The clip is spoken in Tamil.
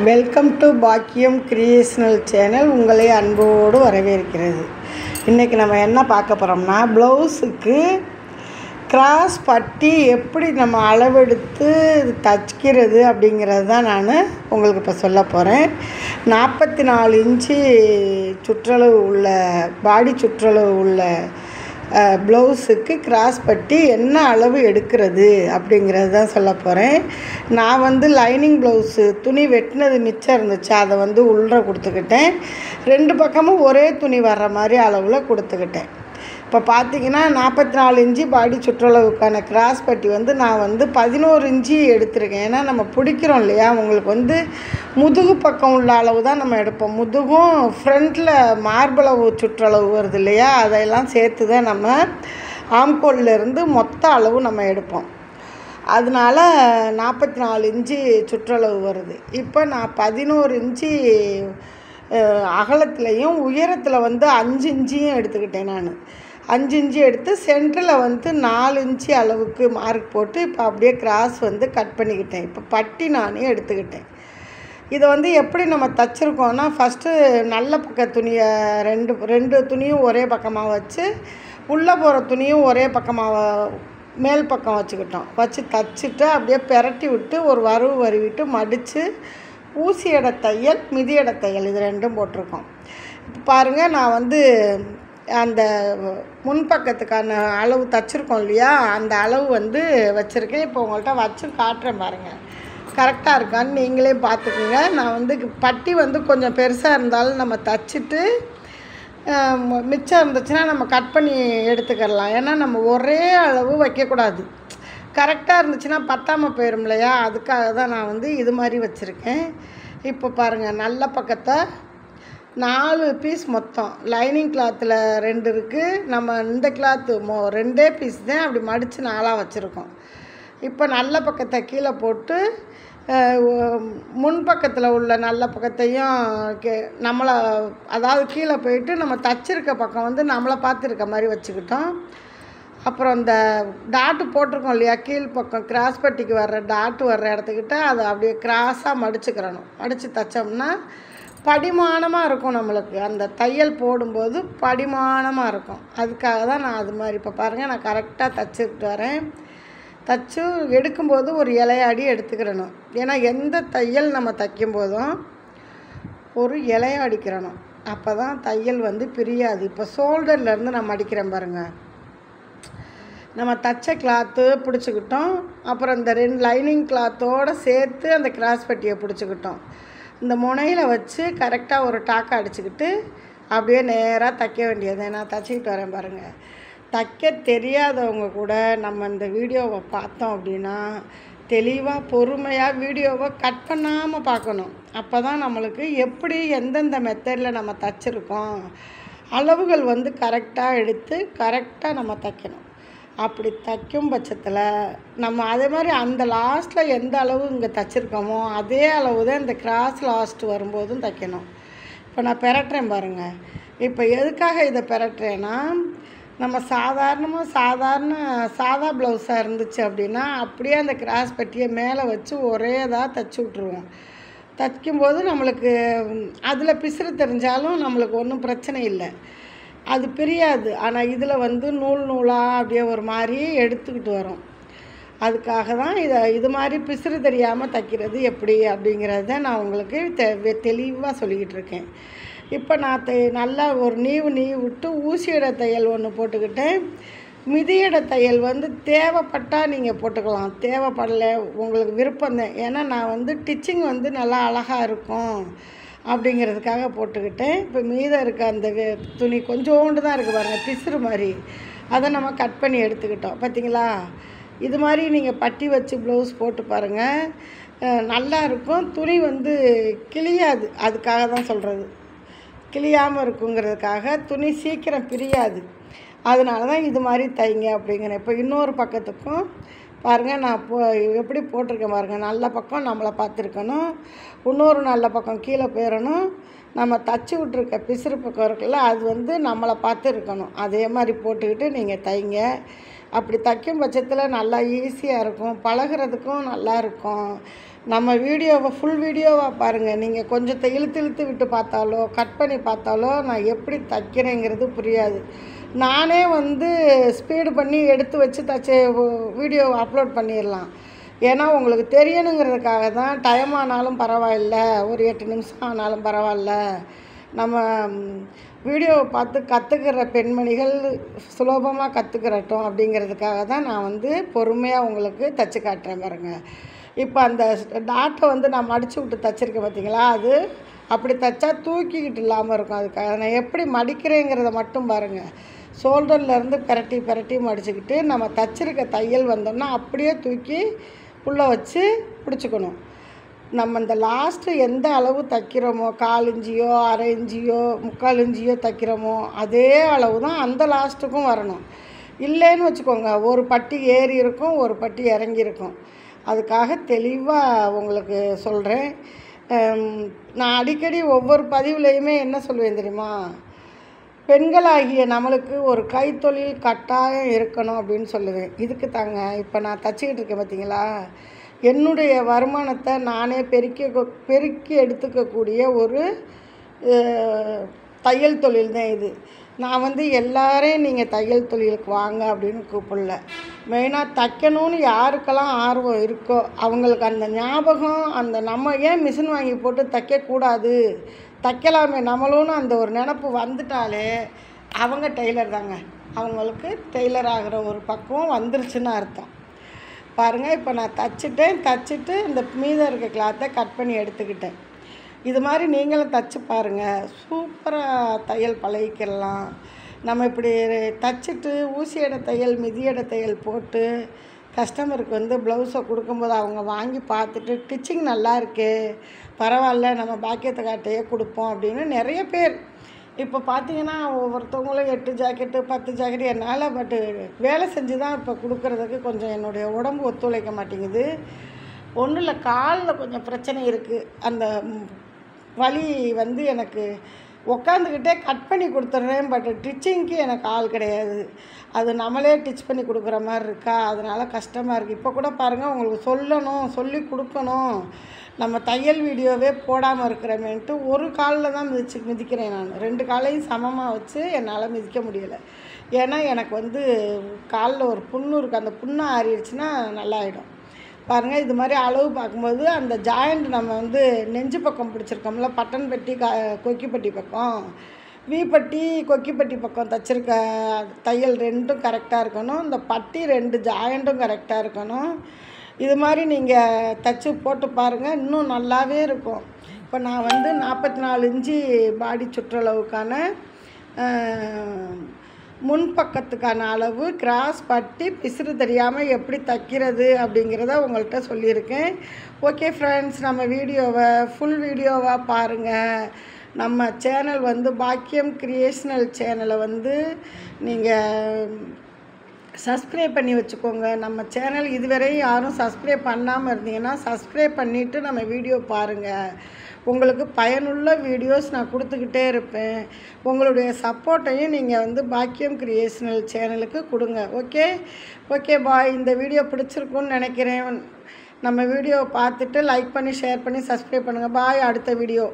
வெல்கம் டு பாக்கியம் கிரியேஷனல் சேனல் உங்களை அன்போடு வரவேற்கிறது. இன்றைக்கி நம்ம என்ன பார்க்க போகிறோம்னா, ப்ளவுஸுக்கு கிராஸ் பட்டி எப்படி நம்ம அளவெடுத்து தைக்கிறது அப்படிங்கிறது தான் நான் உங்களுக்கு இப்போ சொல்ல போகிறேன். 44 இன்ச்சு சுற்றளவு உள்ள பாடி சுற்றளவு உள்ள ப்ளவுஸுக்கு கிராஸ் பட்டி என்ன அளவு எடுக்கிறது அப்படிங்கிறது தான் சொல்ல போகிறேன். நான் லைனிங் ப்ளவுஸு துணி வெட்டினது மிச்சம் இருந்துச்சு, அதை உள்ளே கொடுத்துக்கிட்டேன். 2 பக்கமும் ஒரே துணி வர்ற மாதிரி அளவில் கொடுத்துக்கிட்டேன். இப்போ பார்த்திங்கன்னா 44 இன்ச்சு பாடி சுற்றளவுக்கான கிராஸ் பட்டி நான் 11 இன்ச்சு எடுத்திருக்கேன். ஏன்னா நம்ம பிடிக்கிறோம் இல்லையா, உங்களுக்கு முதுகு பக்கம் உள்ள அளவு தான் நம்ம எடுப்போம். முதுகும் ஃப்ரண்ட்டில் மார்பளவு சுற்றளவு வருது இல்லையா, அதையெல்லாம் சேர்த்து தான் நம்ம ஆம்கோல்லேருந்து மொத்த அளவு நம்ம எடுப்போம். அதனால் 44 இன்ச்சு சுற்றளவு வருது. இப்போ நான் 11 இன்ச்சு அகலத்துலேயும் உயரத்தில் 5 இன்ச்சையும் எடுத்துக்கிட்டேன். நான் 5 இன்ச்சு எடுத்து சென்டரில் 4 இன்ச்சு அளவுக்கு மார்க் போட்டு இப்போ அப்படியே கிராஸ் கட் பண்ணிக்கிட்டேன். இப்போ பட்டி நானே எடுத்துக்கிட்டேன். இதை எப்படி நம்ம தைச்சிருக்கோன்னா, ஃபஸ்ட்டு நல்ல பக்க துணியை ரெண்டு துணியும் ஒரே பக்கமாக வச்சு, உள்ளே போகிற துணியும் ஒரே பக்கமாக மேல் பக்கம் வச்சு தைச்சிட்டு அப்படியே பெரட்டி விட்டு ஒரு வருவிட்டு மடித்து ஊசி எடை தையல் மிதி எடை தையல் இது 2ம் போட்டிருக்கோம். இப்போ பாருங்கள், நான் அந்த முன்பக்கத்துக்கான அளவு தைச்சிருக்கோம் இல்லையா, அந்த அளவு வச்சுருக்கேன். இப்போ உங்கள்கிட்ட வச்சு காட்டுறேன் பாருங்கள், கரெக்டாக இருக்கான்னு நீங்களே பார்த்துக்குங்க. நான் பட்டி கொஞ்சம் பெருசாக இருந்தாலும் நம்ம தைச்சிட்டு மிச்சம் இருந்துச்சுன்னா நம்ம கட் பண்ணி எடுத்துக்கிடலாம். ஏன்னா நம்ம ஒரே அளவு வைக்கக்கூடாது, கரெக்டாக இருந்துச்சுன்னா பத்தாமல் போயிடும் இல்லையா, அதுக்காக தான் நான் இது மாதிரி வச்சுருக்கேன். இப்போ பாருங்கள், நல்ல பக்கத்தை 4 பீஸ் மொத்தம் லைனிங் கிளாத்தில் 2 இருக்குது. நம்ம இந்த கிளாத்து 2 பீஸ் தான் அப்படி மடித்து 4ஆக வச்சுருக்கோம். இப்போ நல்ல பக்கத்தை கீழே போட்டு முன்பக்கத்தில் உள்ள நல்ல பக்கத்தையும் நம்மளை அதாவது கீழே போயிட்டு நம்ம தச்சிருக்க பக்கம் நம்மளை பார்த்துருக்க மாதிரி வச்சுக்கிட்டோம். அப்புறம் இந்த டாட்டு போட்டிருக்கோம் இல்லையா, கீழ்ப்பக்கம் கிராஸ் பட்டிக்கு வர்ற டாட்டு வர்ற இடத்துக்கிட்ட அதை அப்படியே கிராஸாக மடிச்சுக்கிறணும். மடித்து தைச்சோம்னா படிமானமாக இருக்கும், நம்மளுக்கு அந்த தையல் போடும்போது படிமானமாக இருக்கும். அதுக்காக தான் நான் அது மாதிரி. இப்போ பாருங்கள், நான் கரெக்டாக தைச்சிக்கிட்டு வரேன். தைச்சு எடுக்கும்போது ஒரு இலையாடி எடுத்துக்கிறணும். ஏன்னா எந்த தையல் நம்ம தைக்கும் போதும் ஒரு இலையாடிக்கிறணும், அப்போ தான் தையல் பிரியாது. இப்போ ஷோல்டர்லேருந்து நம்ம அடிக்கிறேன் பாருங்கள், நம்ம தைச்ச கிளாத்து பிடிச்சிக்கிட்டோம். அப்புறம் இந்த 2 லைனிங் கிளாத்தோடு சேர்த்து அந்த கிராஸ் பட்டியை பிடிச்சிக்கிட்டோம். இந்த முனையில் வச்சு கரெக்டாக ஒரு டாக்கை அடிச்சுக்கிட்டு அப்படியே நேராக தைக்க வேண்டியது. நான் தைச்சிக்கிட்டு வரேன் பாருங்கள். தைக்க தெரியாதவங்க கூட நம்ம இந்த வீடியோவை பார்த்தோம் அப்படின்னா தெளிவாக பொறுமையாக வீடியோவை கட் பண்ணாமல் பார்க்கணும். அப்போ தான் நம்மளுக்கு எப்படி எந்தெந்த மெத்தடில் நம்ம தைச்சிருக்கோம் அளவுகள் கரெக்டாக எடுத்து கரெக்டாக நம்ம தைக்கணும். அப்படி தைக்கும் பட்சத்தில் நம்ம அதே மாதிரி அந்த லாஸ்ட்டில் எந்த அளவு இங்கே தைச்சிருக்கோமோ அதே அளவு தான் இந்த கிராஸ் லாஸ்ட்டு வரும்போதும் தைக்கணும். இப்போ நான் பெரட்டுறேன் பாருங்கள். இப்போ எதுக்காக இதை பெரட்டுறேன்னா, நம்ம சாதா ப்ளவுஸாக இருந்துச்சு அப்படின்னா அப்படியே அந்த கிராஸ் பட்டியை மேலே வச்சு ஒரே இதாக தைச்சி விட்ருவோம். தைக்கும்போது நம்மளுக்கு அதில் பிசுறு தெரிஞ்சாலும் நம்மளுக்கு ஒன்றும் பிரச்சனை இல்லை, அது பிரியாது. ஆனால் இதில் நூல் நூலாக அப்படியே ஒரு மாதிரி எடுத்துக்கிட்டு வரும். அதுக்காக தான் இது மாதிரி பிசுறு தெரியாமல் தைக்கிறது எப்படி அப்படிங்கிறத நான் உங்களுக்கு தெளிவாக சொல்லிக்கிட்டு இருக்கேன். இப்போ நான் நல்லா ஒரு நீவு விட்டு ஊசியடை தையல் ஒன்று போட்டுக்கிட்டேன். மிதியடை தையல் தேவைப்பட்டால் நீங்கள் போட்டுக்கலாம், தேவைப்படலை உங்களுக்கு விருப்பம் தான். ஏன்னா நான் டிச்சிங் நல்லா அழகாக இருக்கும் அப்படிங்கிறதுக்காக போட்டுக்கிட்டேன். இப்போ மீதம் இருக்க அந்த துணி கொஞ்சோண்டு தான் இருக்குது பாருங்கள், பிசுறு மாதிரி, அதை நம்ம கட் பண்ணி எடுத்துக்கிட்டோம். பார்த்தீங்களா, இது மாதிரி நீங்கள் பட்டி வச்சு ப்ளவுஸ் போட்டு பாருங்கள், நல்லா இருக்கும். துணி கிழியாது, அதுக்காக தான் சொல்கிறது, கிழியாமல் இருக்குங்கிறதுக்காக. துணி சீக்கிரம் பிரியாது, அதனால தான் இது மாதிரி தைங்க அப்படிங்கிறேன். இப்போ இன்னொரு பக்கத்துக்கும் பாருங்கள், நான் எப்படி போட்டிருக்கேன் பாருங்கள். நல்ல பக்கம் நம்மளை பார்த்துருக்கணும், இன்னொரு நல்ல பக்கம் கீழே போயிடணும். நம்ம தச்சு விட்ருக்க பிசுறு பக்கம் இருக்குல்ல, அது நம்மளை பார்த்து இருக்கணும். அதே மாதிரி போட்டுக்கிட்டு நீங்கள் தைங்க. அப்படி தைக்கும் பட்சத்தில் நல்லா ஈஸியாக இருக்கும், பழகுறதுக்கும் நல்லா இருக்கும். நம்ம வீடியோவை ஃபுல் வீடியோவாக பாருங்கள். நீங்கள் கொஞ்சம் இழுத்து இழுத்து விட்டு பார்த்தாலோ கட் பண்ணி பார்த்தாலோ நான் எப்படி தைக்கிறேங்கிறது புரியாது. நானே வந்து ஸ்பீடு பண்ணி எடுத்து வச்சு தச்சு வீடியோ அப்லோட் பண்ணிடலாம். ஏன்னா உங்களுக்கு தெரியணுங்கிறதுக்காக தான். டைம் ஆனாலும் பரவாயில்ல, ஒரு 8 நிமிஷம் ஆனாலும் பரவாயில்ல, நம்ம வீடியோவை பார்த்து கற்றுக்கிற பெண்மணிகள் சுலபமாக கற்றுக்கிறட்டும் அப்படிங்கிறதுக்காக தான் நான் வந்து பொறுமையாக உங்களுக்கு தச்சு காட்டுறேன் பாருங்கள். இப்போ அந்த டாட்டை வந்து நான் மடித்து விட்டு தைச்சிருக்கேன் பார்த்தீங்களா, அது அப்படி தைச்சா தூக்கிக்கிட்டு இல்லாமல் இருக்கும். அதுக்காக நான் எப்படி மடிக்கிறேங்கிறத மட்டும் பாருங்கள். ஷோல்டர்லேருந்து பிரட்டி பிரட்டி மடிச்சுக்கிட்டு நம்ம தைச்சிருக்க தையல் வந்தோம்னா அப்படியே தூக்கி உள்ளே வச்சு பிடிச்சிக்கணும். நம்ம இந்த லாஸ்ட்டு எந்த அளவு தைக்கிறோமோ, 1/4 இஞ்சியோ 1/2 இஞ்சியோ 3/4 இஞ்சியோ தைக்கிறோமோ அதே அளவு தான் அந்த லாஸ்ட்டுக்கும் வரணும். இல்லைன்னு வச்சுக்கோங்க, ஒரு பட்டி ஏறி இருக்கும், ஒரு பட்டி இறங்கி இருக்கும். அதுக்காக தெளிவாக உங்களுக்கு சொல்கிறேன். நான் அடிக்கடி ஒவ்வொரு பதிவுலையுமே என்ன சொல்லுவேன் தெரியுமா, பெண்களாகிய நம்மளுக்கு ஒரு கைத்தொழில் கட்டாயம் இருக்கணும் அப்படின்னு சொல்லுவேன். இதுக்கு தாங்க இப்போ நான் தச்சுக்கிட்டு இருக்கேன் பார்த்தீங்களா, என்னுடைய வருமானத்தை நானே பெருக்கி எடுத்துக்கக்கூடிய ஒரு தையல் தொழில் தான் இது. நான் வந்து எல்லாரையும் நீங்கள் தையல் தொழிலுக்கு வாங்க அப்படின்னு கூப்பிடல. மெயினாக தைக்கணும்னு யாருக்கெல்லாம் ஆர்வம் இருக்கோ அவங்களுக்கு அந்த ஞாபகம், அந்த நம்ம ஏன் மிஷின் வாங்கி போட்டு தைக்கக்கூடாது, தைக்கலாமே நம்மளும்னு அந்த ஒரு நினப்பு வந்துட்டாலே அவங்க டெய்லர் தாங்க. அவங்களுக்கு டெய்லர் ஆகிற ஒரு பக்குவம் வந்துருச்சுன்னு அர்த்தம். பாருங்கள், இப்போ நான் தச்சுட்டு இந்த மீதம் இருக்க கிளாத்தை கட் பண்ணி எடுத்துக்கிட்டேன். இது மாதிரி நீங்களும் தச்சு பாருங்கள், சூப்பராக தையல் பழகிக்கலாம். நம்ம இப்படி தச்சுட்டு ஊசியடை தையல் மிதியடை தையல் போட்டு கஸ்டமருக்கு வந்து ப்ளவுஸை கொடுக்கும்போது அவங்க வாங்கி பார்த்துட்டு ஸ்டிச்சிங் நல்லா இருக்கே, பரவாயில்ல, நம்ம பாக்கியத்தை காட்டையே கொடுப்போம் அப்படின்னு நிறைய பேர். இப்போ பார்த்தீங்கன்னா ஒவ்வொருத்தவங்களும் 8 ஜாக்கெட்டு 10 ஜாக்கெட்டு என்னால் பட்டு வேலை செஞ்சு தான் இப்போ கொடுக்குறதுக்கு கொஞ்சம் என்னுடைய உடம்பு ஒத்துழைக்க மாட்டேங்குது. ஒன்றும் இல்லை, காலில் கொஞ்சம் பிரச்சனை இருக்குது. அந்த வலி வந்து எனக்கு உக்காந்துக்கிட்டே கட் பண்ணி கொடுத்துட்றேன். பட் ஸ்டிச்சிங்க்கு எனக்கு ஆள் கிடையாது. அது நம்மளே ஸ்டிச் பண்ணி கொடுக்குற மாதிரி இருக்கா, அதனால் கஷ்டமாக இருக்குது. இப்போ கூட பாருங்கள், உங்களுக்கு சொல்லி கொடுக்கணும், நம்ம தையல் வீடியோவே போடாமல் இருக்கிறமேன்ட்டு ஒரு காலில் தான் மிதிக்கிறேன். நான் 2 காலையும் சமமாக வச்சு என்னால் மிதிக்க முடியலை. ஏன்னா எனக்கு வந்து காலில் ஒரு புண்ணு இருக்குது, அந்த புண்ணை ஆறிடுச்சுன்னா நல்லாயிடும். பாருங்கள், இது மாதிரி அளவு பார்க்கும்போது அந்த ஜாயிண்ட் நம்ம வந்து நெஞ்சு பக்கம் பிடிச்சிருக்கோம்ல, பட்டன் பட்டி கொக்கிப்பட்டி பக்கம், வீப்பட்டி கொக்கிப்பட்டி பக்கம் தைச்சிருக்க தையல் 2ம் கரெக்டாக இருக்கணும். இந்த பட்டி 2 ஜாயிண்ட்டும் கரெக்டாக இருக்கணும். இது மாதிரி நீங்கள் தைச்சி போட்டு பாருங்கள், இன்னும் நல்லாவே இருக்கும். இப்போ நான் வந்து 44 இன்ச்சு பாடி சுற்றளவுக்கான முன்பக்கத்துக்கான அளவு, கிராஸ் பட்டி, பிசுறு தெரியாமல் எப்படி தைக்கிறது அப்படிங்கிறத உங்கள்கிட்ட சொல்லியிருக்கேன். ஓகே ஃப்ரெண்ட்ஸ், நம்ம வீடியோவை ஃபுல் வீடியோவாக பாருங்கள். நம்ம சேனல் வந்து பாக்கியம் கிரியேஷனல் சேனலை வந்து நீங்கள் சப்ஸ்கிரைப் பண்ணி வச்சுக்கோங்க. நம்ம சேனல் இதுவரை யாரும் சப்ஸ்கிரைப் பண்ணாமல் இருந்தீங்கன்னா சப்ஸ்கிரைப் பண்ணிவிட்டு நம்ம வீடியோ பாருங்கள். உங்களுக்கு பயனுள்ள வீடியோஸ் நான் கொடுத்துக்கிட்டே இருப்பேன். உங்களுடைய சப்போர்ட்டையும் நீங்கள் வந்து பாக்கியம் கிரியேஷனல் சேனலுக்கு கொடுங்க. Okay bye. இந்த வீடியோ பிடிச்சிருக்குன்னு நினைக்கிறேன். நம்ம வீடியோவை பார்த்துட்டு லைக் பண்ணி ஷேர் பண்ணி சப்ஸ்கிரைப் பண்ணுங்கள். பாய். அடுத்த வீடியோ.